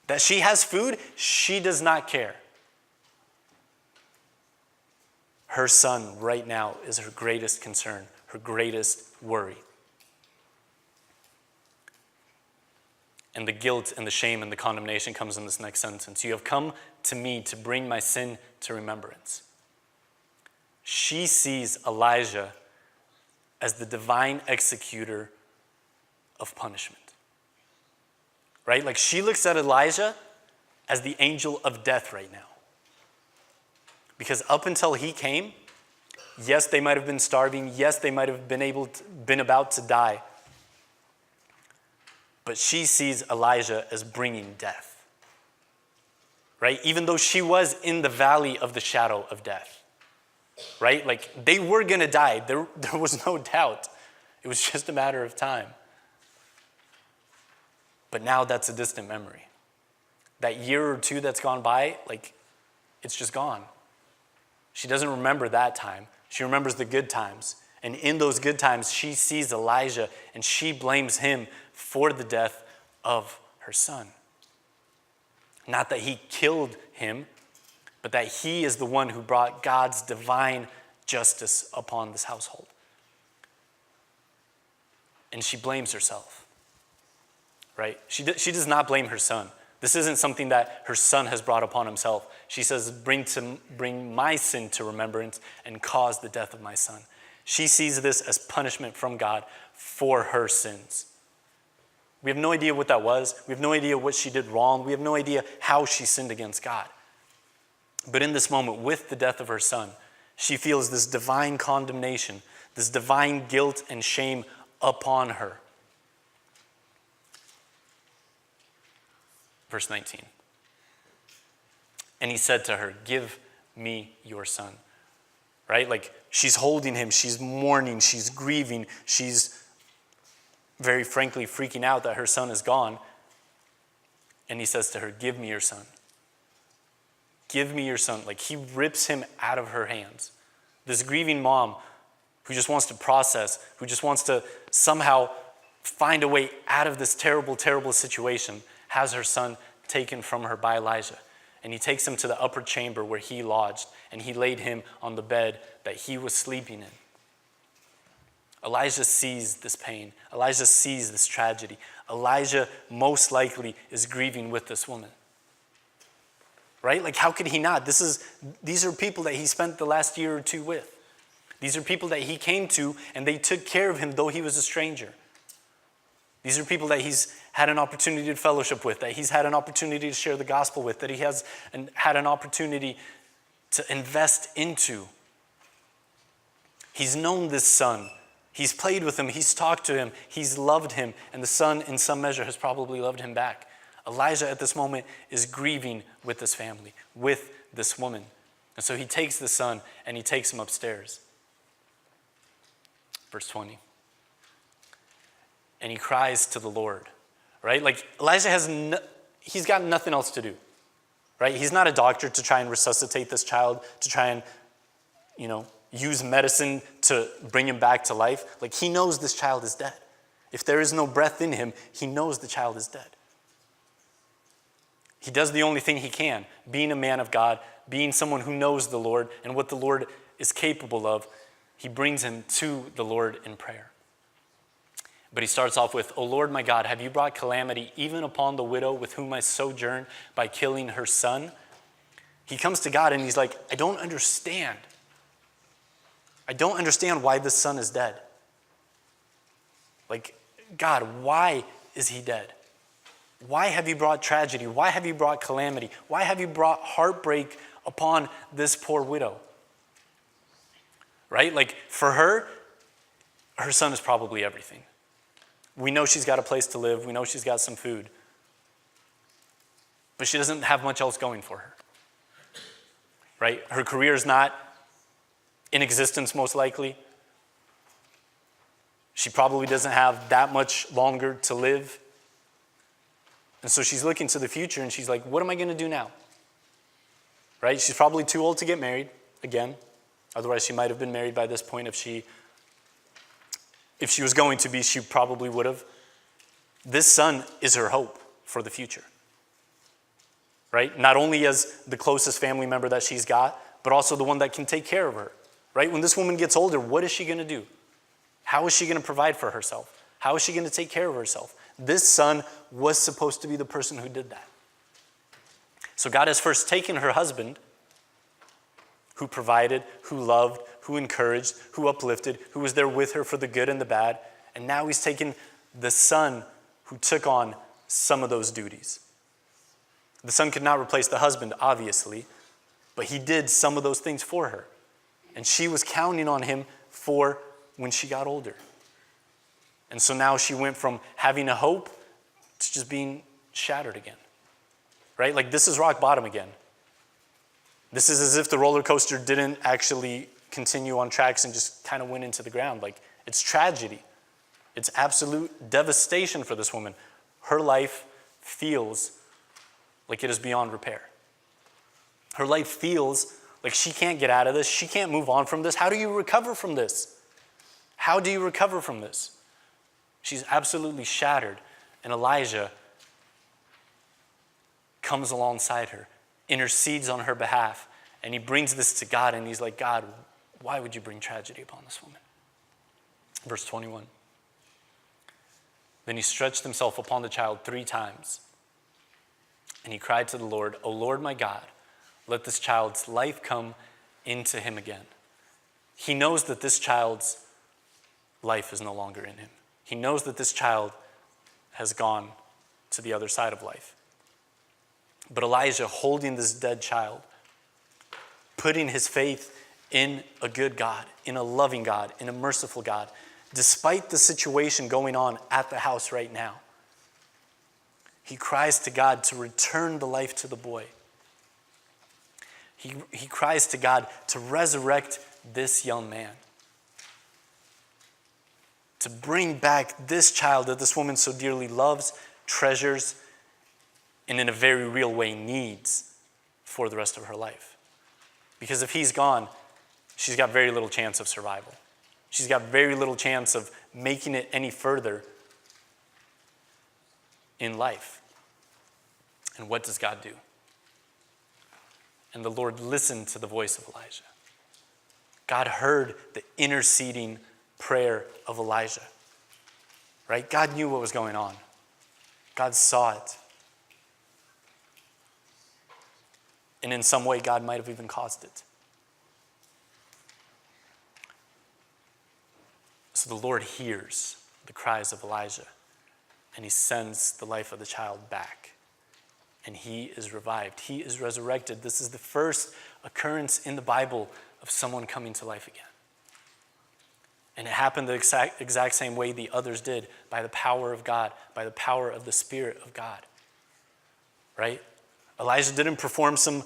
That she has food, she does not care. Her son right now is her greatest concern, her greatest worry. And the guilt and the shame and the condemnation comes in this next sentence. You have come to me to bring my sin to remembrance. She sees Elijah as the divine executor of punishment. Right? Like, she looks at Elijah as the angel of death right now. Because up until he came, yes, they might have been starving. Yes, they might have been about to die. But she sees Elijah as bringing death, right? Even though she was in the valley of the shadow of death, right? Like, they were going to die. There was no doubt. It was just a matter of time. But now that's a distant memory. That year or two that's gone by, like, it's just gone. She doesn't remember that time. She remembers the good times. And in those good times, she sees Elijah and she blames him for the death of her son. Not that he killed him, but that he is the one who brought God's divine justice upon this household. And she blames herself, right? She does not blame her son. This isn't something that her son has brought upon himself. She says, bring my sin to remembrance and cause the death of my son. She sees this as punishment from God for her sins. We have no idea what that was. We have no idea what she did wrong. We have no idea how she sinned against God. But in this moment, with the death of her son, she feels this divine condemnation, this divine guilt and shame upon her. Verse 19. And he said to her, give me your son. Right? Like, she's holding him, she's mourning, she's grieving, she's very frankly freaking out that her son is gone. And he says to her, "Give me your son. Give me your son." Like, he rips him out of her hands. This grieving mom who just wants to process, who just wants to somehow find a way out of this terrible, terrible situation, has her son taken from her by Elijah. And he takes him to the upper chamber where he lodged, and he laid him on the bed that he was sleeping in. Elijah sees this pain. Elijah sees this tragedy. Elijah most likely is grieving with this woman. Right? Like, how could he not? These are people that he spent the last year or two with. These are people that he came to, and they took care of him though he was a stranger. These are people that he's had an opportunity to fellowship with, that he's had an opportunity to share the gospel with, that he has had an opportunity to invest into. He's known this son. He's played with him. He's talked to him. He's loved him. And the son, in some measure, has probably loved him back. Elijah, at this moment, is grieving with this family, with this woman. And so he takes the son and he takes him upstairs. Verse 20. And he cries to the Lord, right? Like, Elijah he's got nothing else to do, right? He's not a doctor to try and resuscitate this child, to try and, use medicine to bring him back to life. Like, he knows this child is dead. If there is no breath in him, he knows the child is dead. He does the only thing he can, being a man of God, being someone who knows the Lord and what the Lord is capable of. He brings him to the Lord in prayer. But he starts off with, "O Lord my God, have you brought calamity even upon the widow with whom I sojourn by killing her son?" He comes to God and he's like, I don't understand. I don't understand why this son is dead. Like, God, why is he dead? Why have you brought tragedy? Why have you brought calamity? Why have you brought heartbreak upon this poor widow? Right? Like, for her son is probably everything. We know she's got a place to live. We know she's got some food. But she doesn't have much else going for her. Right? Her career is not in existence, most likely. She probably doesn't have that much longer to live. And so she's looking to the future and she's like, what am I going to do now? Right? She's probably too old to get married again. Otherwise, she might have been married by this point. If she was going to be, she probably would have. This son is her hope for the future. Right? Not only as the closest family member that she's got, but also the one that can take care of her. Right? When this woman gets older, what is she going to do? How is she going to provide for herself? How is she going to take care of herself? This son was supposed to be the person who did that. So God has first taken her husband, who provided, who loved, who encouraged, who uplifted, who was there with her for the good and the bad. And now he's taken the son who took on some of those duties. The son could not replace the husband, obviously, but he did some of those things for her. And she was counting on him for when she got older. And so now she went from having a hope to just being shattered again. Right? Like, this is rock bottom again. This is as if the roller coaster didn't actually continue on tracks and just kind of went into the ground. Like, it's tragedy. It's absolute devastation for this woman. Her life feels like it is beyond repair. Her life feels like she can't get out of this. She can't move on from this. How do you recover from this? How do you recover from this? She's absolutely shattered. And Elijah comes alongside her, intercedes on her behalf, and he brings this to God, and he's like, God, why would you bring tragedy upon this woman? Verse 21. Then he stretched himself upon the child 3 times, and he cried to the Lord, O Lord my God, let this child's life come into him again. He knows that this child's life is no longer in him. He knows that this child has gone to the other side of life. But Elijah, holding this dead child, putting his faith in a good God, in a loving God, in a merciful God, despite the situation going on at the house right now, he cries to God to return the life to the boy. He cries to God to resurrect this young man, to bring back this child that this woman so dearly loves, treasures, and in a very real way needs for the rest of her life. Because if he's gone, she's got very little chance of survival. She's got very little chance of making it any further in life. And what does God do? And the Lord listened to the voice of Elijah. God heard the interceding prayer of Elijah. Right? God knew what was going on. God saw it. And in some way, God might have even caused it. So the Lord hears the cries of Elijah, and he sends the life of the child back. And he is revived. He is resurrected. This is the first occurrence in the Bible of someone coming to life again. And it happened the exact same way the others did, by the power of God, by the power of the Spirit of God. Right? Elijah didn't perform some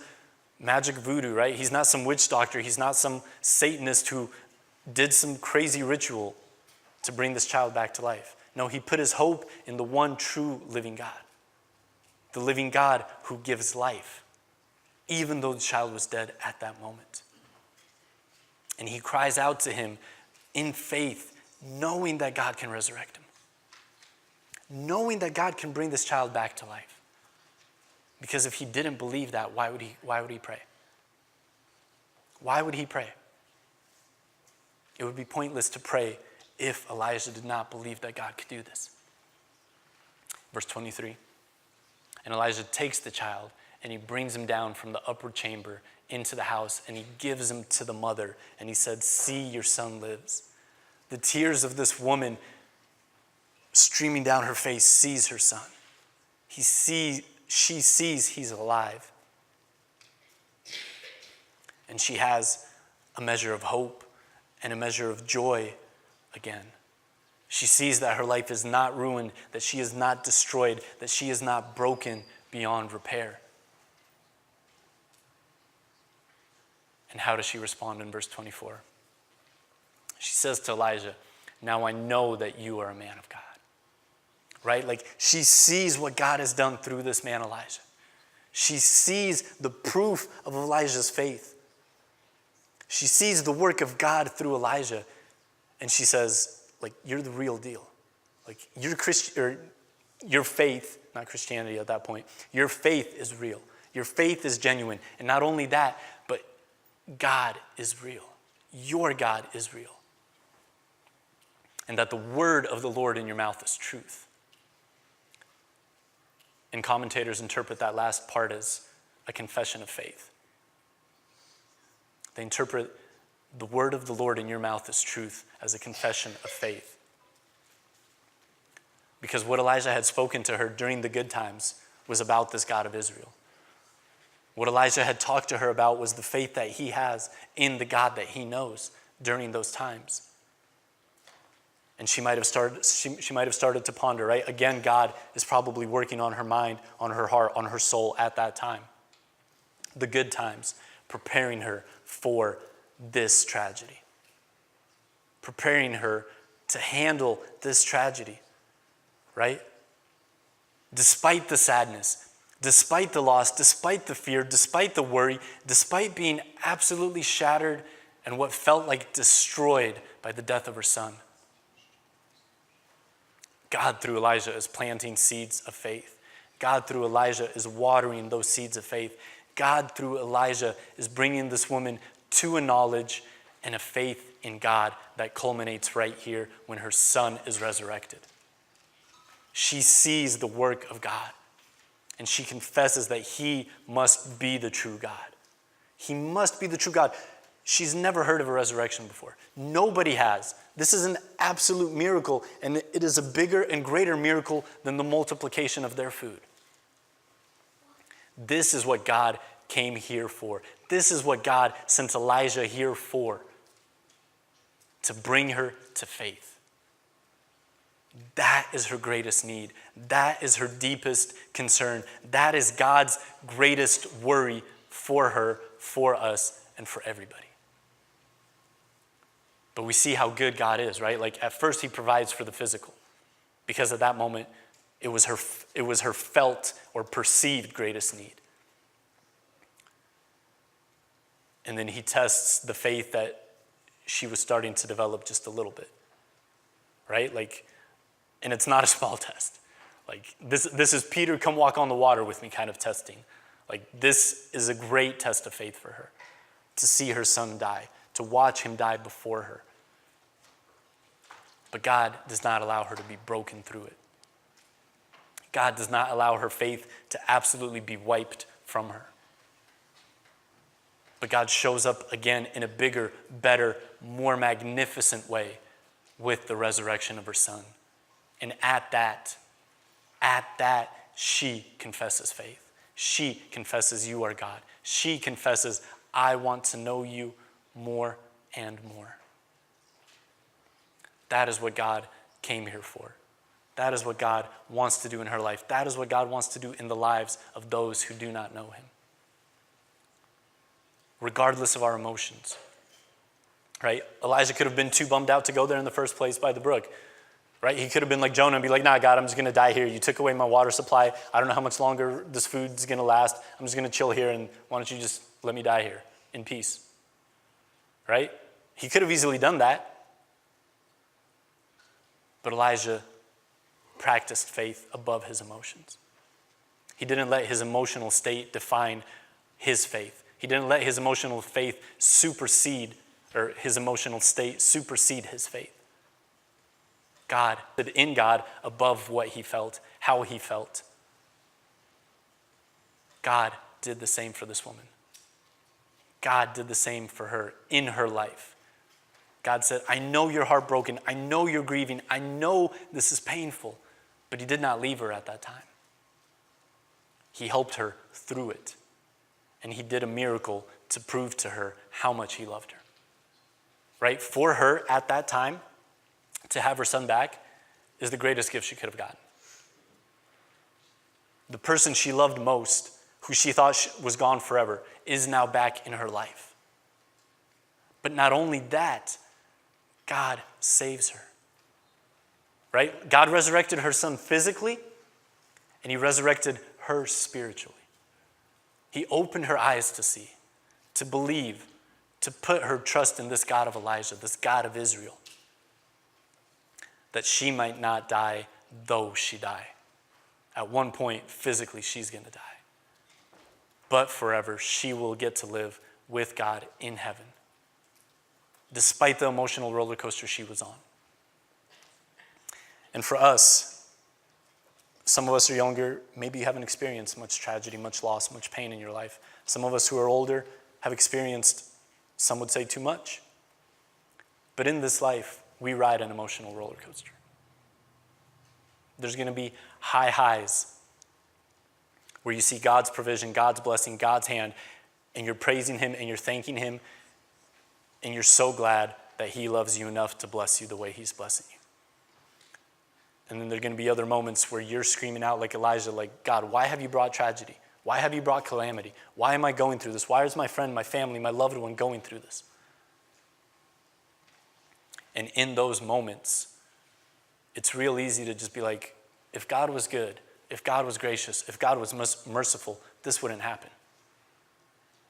magic voodoo, right? He's not some witch doctor. He's not some Satanist who did some crazy ritual to bring this child back to life. No, he put his hope in the one true living God. The living God who gives life, even though the child was dead at that moment. And he cries out to him in faith, knowing that God can resurrect him. Knowing that God can bring this child back to life. Because if he didn't believe that, why would he pray? Why would he pray? It would be pointless to pray if Elijah did not believe that God could do this. Verse 23. And Elijah takes the child and he brings him down from the upper chamber into the house, and he gives him to the mother, and he said, "See, your son lives." The tears of this woman streaming down her face sees her son. She sees he's alive. And she has a measure of hope and a measure of joy again. She sees that her life is not ruined, that she is not destroyed, that she is not broken beyond repair. And how does she respond in verse 24? She says to Elijah, "Now I know that you are a man of God." Right? Like, she sees what God has done through this man Elijah. She sees the proof of Elijah's faith. She sees the work of God through Elijah. And she says, like, you're the real deal. Like, your faith, not Christianity at that point, your faith is real. Your faith is genuine. And not only that, but God is real. Your God is real. And that the word of the Lord in your mouth is truth. And commentators interpret that last part as a confession of faith. They interpret the word of the Lord in your mouth as truth as a confession of faith. Because what Elijah had spoken to her during the good times was about this God of Israel. What Elijah had talked to her about was the faith that he has in the God that he knows during those times. And she might have started to ponder, right? Again, God is probably working on her mind, on her heart, on her soul at that time. The good times, preparing her for this tragedy. Preparing her to handle this tragedy, right? Despite the sadness, despite the loss, despite the fear, despite the worry, despite being absolutely shattered and what felt like destroyed by the death of her son. God, through Elijah, is planting seeds of faith. God, through Elijah, is watering those seeds of faith. God, through Elijah, is bringing this woman to a knowledge and a faith in God that culminates right here when her son is resurrected. She sees the work of God, and she confesses that he must be the true God. He must be the true God. She's never heard of a resurrection before. Nobody has. This is an absolute miracle, and it is a bigger and greater miracle than the multiplication of their food. This is what God came here for. This is what God sent Elijah here for, to bring her to faith. That is her greatest need. That is her deepest concern. That is God's greatest worry for her, for us, and for everybody. But we see how good God is, right? Like at first he provides for the physical, because at that moment it was her felt or perceived greatest need. And then he tests the faith that she was starting to develop just a little bit, right? Like, and it's not a small test. Like this is Peter, come walk on the water with me kind of testing. Like this is a great test of faith for her, to see her son die, to watch him die before her. But God does not allow her to be broken through it. God does not allow her faith to absolutely be wiped from her. But God shows up again in a bigger, better, more magnificent way with the resurrection of her son. And at that, she confesses faith. She confesses you are God. She confesses, I want to know you more and more. That is what God came here for. That is what God wants to do in her life. That is what God wants to do in the lives of those who do not know him. Regardless of our emotions, right? Elijah could have been too bummed out to go there in the first place by the brook, right? He could have been like Jonah and be like, nah, God, I'm just going to die here. You took away my water supply. I don't know how much longer this food's going to last. I'm just going to chill here, and why don't you just let me die here in peace, right? He could have easily done that. But Elijah practiced faith above his emotions. He didn't let his emotional state define his faith. He didn't let his emotional faith supersede, or his emotional state supersede his faith. God, in God, above what he felt, how he felt. God did the same for this woman. God did the same for her in her life. God said, I know you're heartbroken. I know you're grieving. I know this is painful. But he did not leave her at that time. He helped her through it. And he did a miracle to prove to her how much he loved her. Right? For her at that time, to have her son back is the greatest gift she could have gotten. The person she loved most, who she thought was gone forever, is now back in her life. But not only that, God saves her. Right? God resurrected her son physically, and he resurrected her spiritually. He opened her eyes to see, to believe, to put her trust in this God of Elijah, this God of Israel, that she might not die though she die. At one point, physically, she's going to die. But forever, she will get to live with God in heaven, despite the emotional roller coaster she was on. And for us, some of us are younger, maybe you haven't experienced much tragedy, much loss, much pain in your life. Some of us who are older have experienced, some would say, too much. But in this life, we ride an emotional roller coaster. There's going to be high highs where you see God's provision, God's blessing, God's hand, and you're praising him and you're thanking him, and you're so glad that he loves you enough to bless you the way he's blessing you. And then there are going to be other moments where you're screaming out like Elijah, like, God, why have you brought tragedy? Why have you brought calamity? Why am I going through this? Why is my friend, my family, my loved one going through this? And in those moments, it's real easy to just be like, if God was good, if God was gracious, if God was merciful, this wouldn't happen.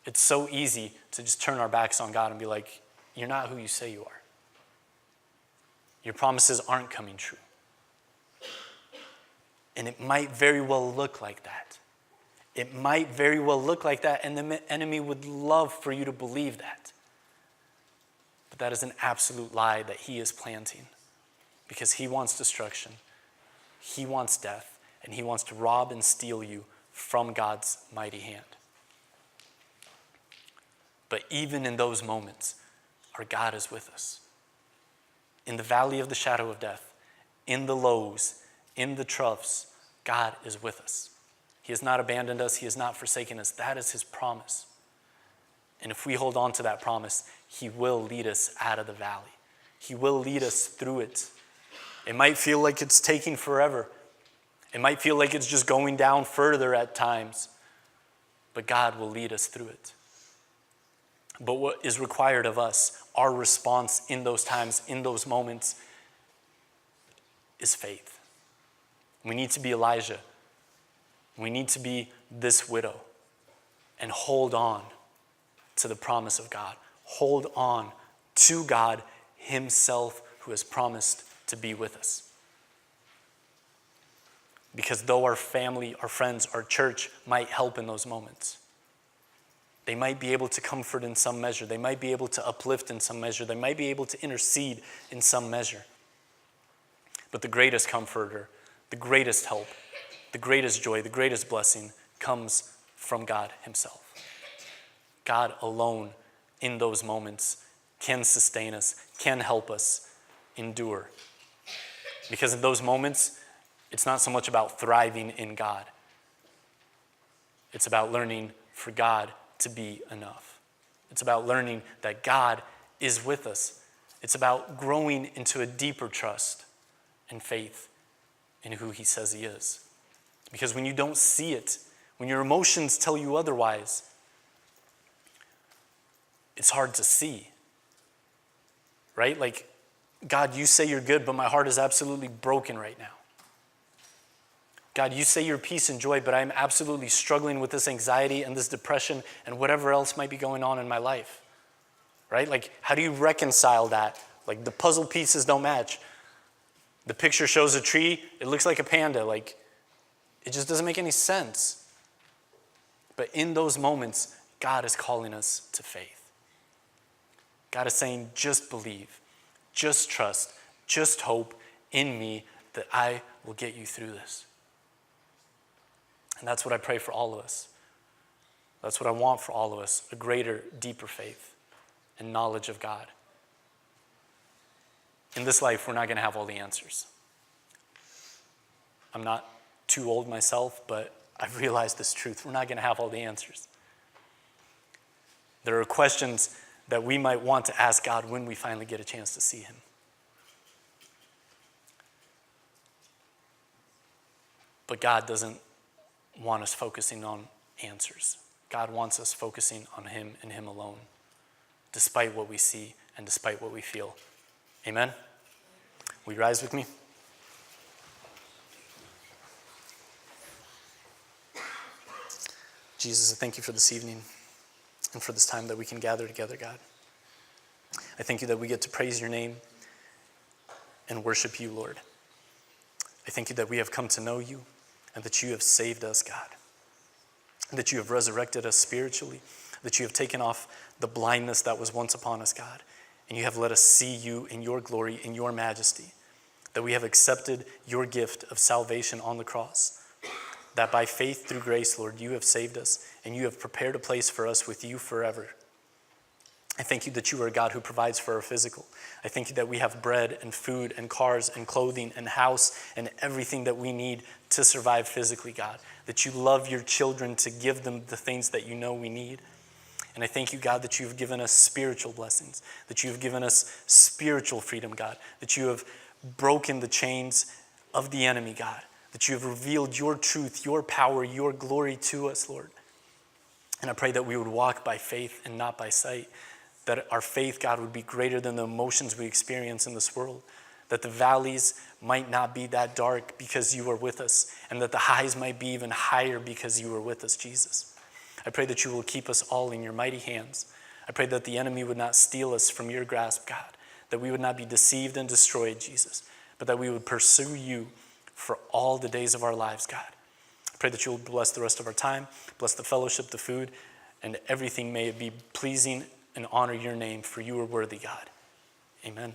It's so easy to just turn our backs on God and be like, you're not who you say you are. Your promises aren't coming true. And it might very well look like that. It might very well look like that, and the enemy would love for you to believe that. But that is an absolute lie that he is planting, because he wants destruction, he wants death, and he wants to rob and steal you from God's mighty hand. But even in those moments, our God is with us. In the valley of the shadow of death, in the lows, in the troughs, God is with us. He has not abandoned us. He has not forsaken us. That is his promise. And if we hold on to that promise, he will lead us out of the valley. He will lead us through it. It might feel like it's taking forever. It might feel like it's just going down further at times. But God will lead us through it. But what is required of us, our response in those times, in those moments, is faith. We need to be Elijah. We need to be this widow and hold on to the promise of God. Hold on to God himself, who has promised to be with us. Because though our family, our friends, our church might help in those moments, they might be able to comfort in some measure. They might be able to uplift in some measure. They might be able to intercede in some measure. But the greatest comforter, the greatest help, the greatest joy, the greatest blessing comes from God himself. God alone in those moments can sustain us, can help us endure. Because in those moments, it's not so much about thriving in God. It's about learning for God to be enough. It's about learning that God is with us. It's about growing into a deeper trust and faith in who he says he is. Because when you don't see it, when your emotions tell you otherwise, it's hard to see. Right? Like, God, you say you're good, but my heart is absolutely broken right now. God, you say you're peace and joy, but I'm absolutely struggling with this anxiety and this depression and whatever else might be going on in my life. Right? Like, how do you reconcile that? Like, the puzzle pieces don't match. The picture shows a tree, it looks like a panda. Like, it just doesn't make any sense. But in those moments, God is calling us to faith. God is saying, just believe, just trust, just hope in me that I will get you through this. And that's what I pray for all of us. That's what I want for all of us, a greater, deeper faith and knowledge of God. In this life, we're not going to have all the answers. I'm not too old myself, but I've realized this truth. We're not going to have all the answers. There are questions that we might want to ask God when we finally get a chance to see him. But God doesn't want us focusing on answers. God wants us focusing on him and him alone, despite what we see and despite what we feel. Amen? Will you rise with me? Jesus, I thank you for this evening and for this time that we can gather together, God. I thank you that we get to praise your name and worship you, Lord. I thank you that we have come to know you and that you have saved us, God, and that you have resurrected us spiritually, that you have taken off the blindness that was once upon us, God, and you have let us see you in your glory, in your majesty, that we have accepted your gift of salvation on the cross, that by faith through grace, Lord, you have saved us and you have prepared a place for us with you forever. I thank you that you are a God who provides for our physical. I thank you that we have bread and food and cars and clothing and house and everything that we need to survive physically, God. That you love your children to give them the things that you know we need. And I thank you, God, that you've given us spiritual blessings, that you've given us spiritual freedom, God, that you have broken the chains of the enemy, God, that you have revealed your truth, your power, your glory to us, Lord. And I pray that we would walk by faith and not by sight, that our faith, God, would be greater than the emotions we experience in this world, that the valleys might not be that dark because you are with us, and that the highs might be even higher because you are with us, Jesus. I pray that you will keep us all in your mighty hands. I pray that the enemy would not steal us from your grasp, God, that we would not be deceived and destroyed, Jesus, but that we would pursue you for all the days of our lives, God. I pray that you will bless the rest of our time, bless the fellowship, the food, and everything may it be pleasing and honor your name, for you are worthy, God. Amen.